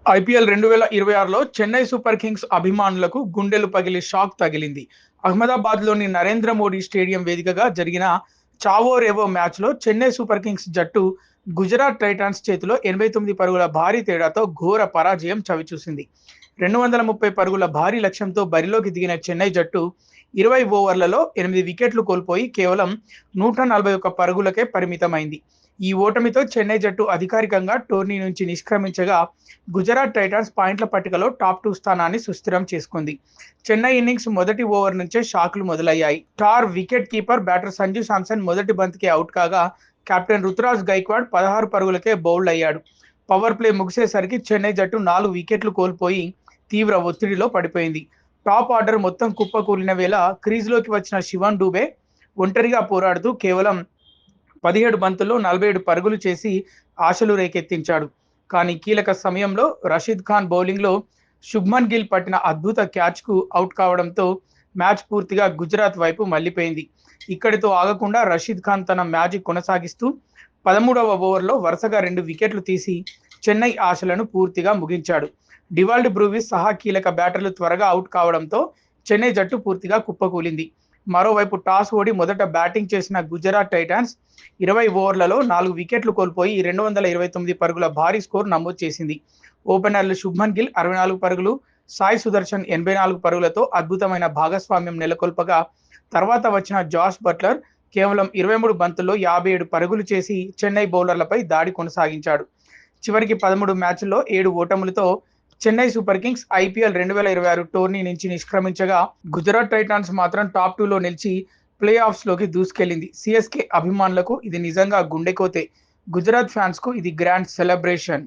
IPL 2026లో Chennai Super Kings అభిమానులకు గుండెలు పగిలి షాక్ తగిలింది. అహ్మదాబాద్‌లోని నరేంద్ర మోడీ స్టేడియం వేదికగా జరిగిన చావో రేవో మ్యాచ్‌లో చెన్నై సూపర్ కింగ్స్ జట్టు గుజరాత్ టైటాన్స్ చేతిలో 89 పరుగుల భారీ తేడాతో ఘోర పరాజయం చవిచూసింది. 230 పరుగుల భారీ లక్ష్యంతో బరిలోకి దిగిన చెన్నై జట్టు 20 ఓవర్లలో 8 వికెట్లు కోల్పోయి కేవలం 141 పరుగులకే పరిమితమైంది. ఈ ఓటమితో చెన్నై జట్టు అధికారికంగా టోర్నీ నుంచి నిష్క్రమించగా గుజరాత్ టైటాన్స్ పాయింట్ల పట్టికలో టాప్ 2 స్థానాన్ని సుస్థిరం చేసుకుంది. చెన్నై ఇన్నింగ్స్ మొదటి ఓవర్ నుంచే షాక్లు మొదలయ్యాయి. Star wicket keeper batter Sanju Samson మొదటి బంతికే అవుట్ కాగా కెప్టెన్ రుతురాజ్ గైక్వాడ్ 16 పరుగులకే బౌల్డ్ అయ్యాడు. పవర్ ప్లే ముగిసేసరికి చెన్నై జట్టు 4 వికెట్లు కోల్పోయి తీవ్ర ఒత్తిడిలో పడిపోయింది. టాప్ ఆర్డర్ మొత్తం కుప్పకూలిన వేళ క్రీజ్లోకి వచ్చిన శివన్ డూబే ఒంటరిగా పోరాడుతూ కేవలం 17 బంతుల్లో 47 పరుగులు చేసి ఆశలు రేకెత్తించాడు. కానీ కీలక సమయంలో రషీద్ ఖాన్ బౌలింగ్‌లో శుభ్మన్ గిల్ పట్టిన అద్భుత క్యాచ్‌కు అవుట్ కావడంతో మ్యాచ్ పూర్తిగా గుజరాత్ వైపు మళ్లిపోయింది. ఇక్కడితో ఆగకుండా రషీద్ ఖాన్ తన మ్యాజిక్ కొనసాగిస్తూ 13వ ఓవర్లో వరుసగా 2 వికెట్లు తీసి చెన్నై ఆశలను పూర్తిగా ముగించాడు. డివాల్డ్ బ్రూవిస్ సహా కీలక బ్యాటర్లు త్వరగా అవుట్ కావడంతో చెన్నై జట్టు పూర్తిగా కుప్పకూలింది. మరోవైపు టాస్ ఓడి మొదట బ్యాటింగ్ చేసిన గుజరాత్ టైటాన్స్ 20 ఓవర్లలో 4 వికెట్లు కోల్పోయి 229 పరుగుల భారీ స్కోర్ నమోదు చేసింది. ఓపెనర్లు శుభ్మన్ గిల్ 64 పరుగులు, సాయి సుదర్శన్ 84 పరుగులతో అద్భుతమైన భాగస్వామ్యం నెలకొల్పగా తర్వాత వచ్చిన జాష్ బట్లర్ కేవలం 23 బంతుల్లో 57 పరుగులు చేసి చెన్నై బౌలర్లపై దాడి కొనసాగించాడు. చివరికి 13 మ్యాచ్ల్లో 7 ఓటములతో చెన్నై సూపర్ కింగ్స్ ఐపీఎల్ 2026 టోర్నీ నుంచి నిష్క్రమించగా గుజరాత్ టైటాన్స్ మాత్రం టాప్ 2లో నిలిచి ప్లే ఆఫ్స్‌లోకి దూసుకెళ్లింది. సీఎస్కే అభిమానులకు ఇది నిజంగా గుండెకోతే. గుజరాత్ ఫ్యాన్స్‌కు ఇది గ్రాండ్ సెలబ్రేషన్.